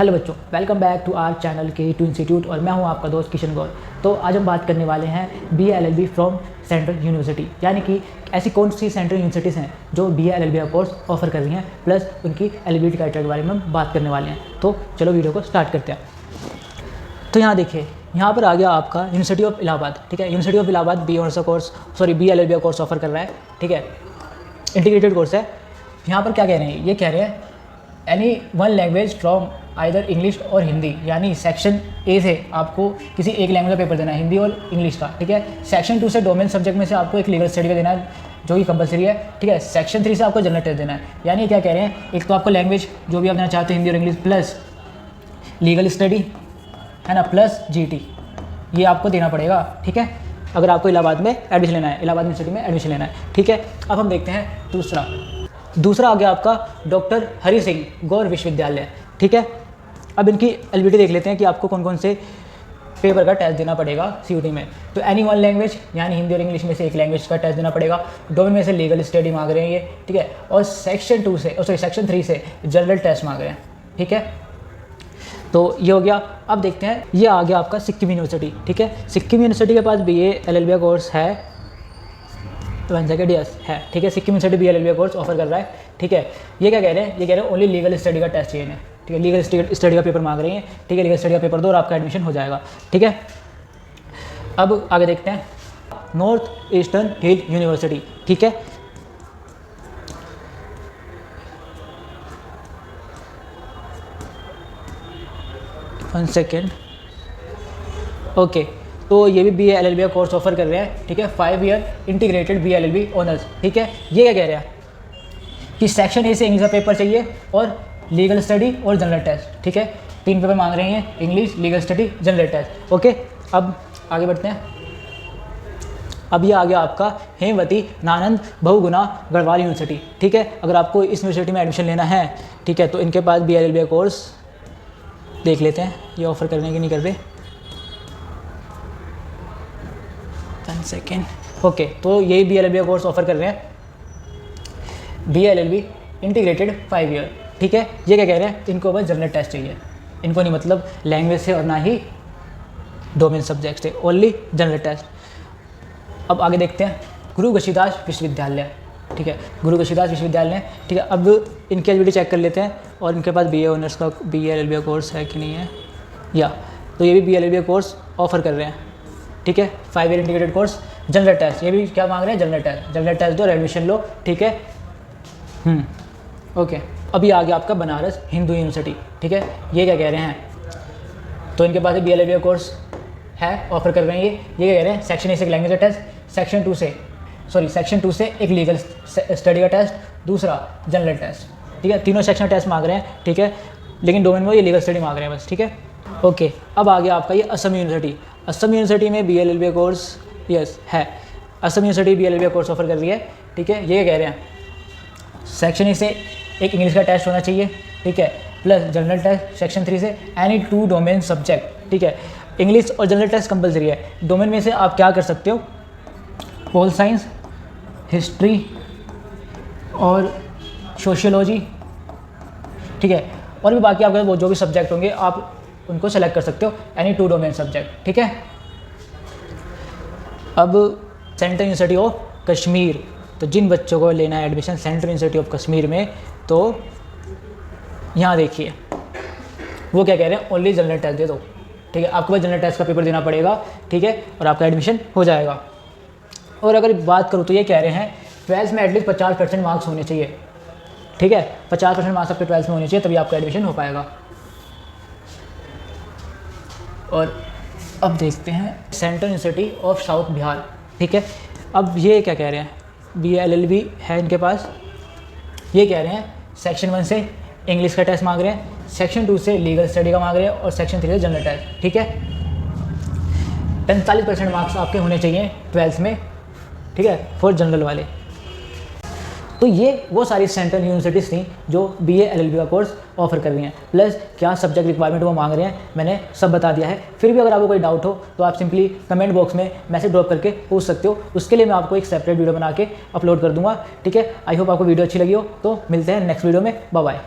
Hello बच्चों, welcome back to our channel के2 institute और मैं हूं आपका दोस्त किशन गौर। तो आज हम बात करने वाले हैं BA LLB from central university, यानी कि ऐसी कौन सी सेंट्रल यूनिवर्सिटीज़ हैं जो BA LLB का कोर्स ऑफर कर रही हैं, प्लस उनकी एलिजिबिलिटी क्राइटेरिया के बारे में हम बात करने वाले हैं। तो चलो वीडियो को स्टार्ट करते हैं। तो यहाँ देखिए, यहाँ पर आ गया आपका यूनिवर्सिटी ऑफ इलाहाबाद। ठीक है, university of Allahabad BA LLB का कोर्स ऑफर कर रहा है। ठीक है, इंटीग्रेटेड कोर्स है। यहाँ पर क्या कह रहे हैं, ये कह रहे हैं any one language from either English और हिंदी, यानी सेक्शन ए से आपको किसी एक लैंग्वेज का पेपर देना है, हिंदी और इंग्लिश का। ठीक है, सेक्शन 2 से डोमेन सब्जेक्ट में से आपको एक लीगल स्टडी का देना है जो कि कंपलसरी है। ठीक है, सेक्शन 3 से आपको जनरल टेस्ट देना है। यानी क्या कह रहे हैं, एक तो आपको लैंग्वेज जो भी आप देना चाहते हो हिंदी और इंग्लिश, प्लस लीगल स्टडी है ना, प्लस GT, ये आपको देना पड़ेगा। ठीक है, अगर आपको इलाहाबाद में एडमिशन लेना है, इलाहाबाद यूनिवर्सिटी में एडमिशन लेना है। ठीक है, अब हम देखते हैं दूसरा आ गया आपका डॉक्टर हरि सिंह गौर विश्वविद्यालय। ठीक है, अब इनकी एलिजिबिलिटी देख लेते हैं कि आपको कौन कौन से पेपर का टेस्ट देना पड़ेगा CUT में। तो एनी वन लैंग्वेज, यानी हिंदी और इंग्लिश में से एक लैंग्वेज का टेस्ट देना पड़ेगा। डोमेन में से लीगल स्टडी मांग रहे हैं ये। ठीक है, और सेक्शन 3 से जनरल टेस्ट मांग रहे हैं। ठीक है, तो ये हो गया। अब देखते हैं, ये आ गया आपका सिक्किम यूनिवर्सिटी। ठीक है, सिक्किम यूनिवर्सिटी के पास BA LLB का कोर्स है, यस है। ठीक है, सिक्किम यूनिवर्सिटी BA LLB का कोर्स ऑफर कर रहा है। ठीक है, ये क्या कह रहे हैं, ये कह रहे हैं ओनली लीगल स्टडी का टेस्ट चाहिए। ठीक है, लीगल स्टडी का पेपर मांग रही हैं। ठीक है, लीगल स्टडी का पेपर दो और आपका एडमिशन हो जाएगा। ठीक है, अब आगे देखते हैं नॉर्थ ईस्टर्न हिल यूनिवर्सिटी। ठीक है, वन सेकेंड, ओके, तो ये भी BA LLB का कोर्स ऑफर कर रहे हैं। ठीक है, 5 year integrated BA LLB honours. ठीक है, ये क्या कह रहे हैं कि सेक्शन ए से इंग्लिश का पेपर चाहिए और लीगल स्टडी और जनरल टेस्ट। ठीक है, 3 पेपर मांग रहे हैं, English, legal study, general test. Okay, अब आगे बढ़ते हैं। अब ये आ गया आपका हेमवती नानंद बहुगुणा गढ़वाल यूनिवर्सिटी। ठीक है, अगर आपको इस यूनिवर्सिटी में एडमिशन लेना है, ठीक है, तो इनके पास BA LLB का कोर्स देख लेते हैं, ये ऑफर करने की नहीं कर रहे। 1 सेकेंड, ओके, तो यही BA LLB का कोर्स ऑफर कर रहे हैं, BA LLB इंटीग्रेटेड 5 ईयर। ठीक है, ये क्या कह रहे हैं, इनको बस जनरल टेस्ट चाहिए, इनको नहीं मतलब लैंग्वेज से और ना ही डोमेन सब्जेक्ट से, ओनली जनरल टेस्ट। अब आगे देखते हैं गुरु घसीदास विश्वविद्यालय। ठीक है, गुरु घसीदास विश्वविद्यालय। ठीक है, अब इनकी एलिजिबिलिटी चेक कर लेते हैं और इनके पास BA ऑनर्स का BA LLB का कोर्स है कि नहीं है, या तो ये भी BA LLB का कोर्स ऑफर कर रहे हैं। ठीक है, 5 year integrated course, general test, ये भी क्या मांग रहे हैं, जनरल टेस्ट। जनरल टेस्ट दो और एडमिशन लो। ठीक है, ओके, अभी आ गया आपका बनारस हिंदू यूनिवर्सिटी। ठीक है, ये क्या कह रहे हैं, तो इनके पास BA LLB का कोर्स है, ऑफर कर रहे हैं। ये क्या कह रहे हैं, सेक्शन ए से एक लैंग्वेज का टेस्ट, सेक्शन 2 से एक लीगल स्टडी का टेस्ट, दूसरा जनरल टेस्ट। ठीक है, तीनों सेक्शन टेस्ट मांग रहे हैं। ठीक है, लेकिन डोमेन में ये लीगल स्टडी मांग रहे हैं बस। ठीक है, ओके, अब आ गया आपका ये असम यूनिवर्सिटी। असम यूनिवर्सिटी में BA LLB का कोर्स यस है, असम यूनिवर्सिटी BA LLB का कोर्स ऑफर कर रही है। ठीक है, ये कह रहे हैं सेक्शन ए से एक इंग्लिश का टेस्ट होना चाहिए। ठीक है, प्लस जनरल टेस्ट सेक्शन 3 से एनी 2 डोमेन सब्जेक्ट। ठीक है, इंग्लिश और जनरल टेस्ट कंपलसरी है। डोमेन में से आप क्या कर सकते हो, पोल साइंस, हिस्ट्री और सोशियोलॉजी। ठीक है, और भी बाकी आपके वो जो भी सब्जेक्ट होंगे आप उनको सेलेक्ट कर सकते हो, एनी 2 डोमेन सब्जेक्ट। ठीक है, अब सेंट्रल यूनिवर्सिटी ऑफ कश्मीर, तो जिन बच्चों को लेना है admission central university of Kashmir में, तो यहाँ देखिए वो क्या कह रहे हैं, ओनली जनरल टेस्ट दे दो। ठीक है, आपको बस जनरल टेस्ट का पेपर देना पड़ेगा। ठीक है, और आपका एडमिशन हो जाएगा। और अगर बात करूँ तो ये कह रहे हैं 12th में एटलीस्ट 50% मार्क्स होने चाहिए। ठीक है, 50% मार्क्स आपके 12th में होने चाहिए, तभी आपका एडमिशन हो पाएगा। और अब देखते हैं central university of south Bihar. ठीक है, अब ये क्या कह रहे हैं, BA LLB है इनके पास। ये कह रहे हैं सेक्शन 1 से इंग्लिश का टेस्ट मांग रहे हैं, सेक्शन 2 से लीगल स्टडी का मांग रहे हैं और सेक्शन 3 से जनरल टेस्ट। ठीक है, 45% मार्क्स आपके होने चाहिए 12th में। ठीक है, फॉर जनरल वाले। तो ये वो सारी सेंट्रल यूनिवर्सिटीज़ थी जो BA LLB का कोर्स ऑफर कर रही हैं, प्लस क्या सब्जेक्ट रिक्वायरमेंट वो मांग रहे हैं मैंने सब बता दिया है। फिर भी अगर आपको कोई डाउट हो तो आप सिंपली कमेंट बॉक्स में मैसेज ड्रॉप करके पूछ सकते हो, उसके लिए मैं आपको एक सेपरेट वीडियो बना के अपलोड कर दूंगा। ठीक है, आई होप आपको वीडियो अच्छी लगी हो। तो मिलते हैं नेक्स्ट वीडियो में, बाय बाय।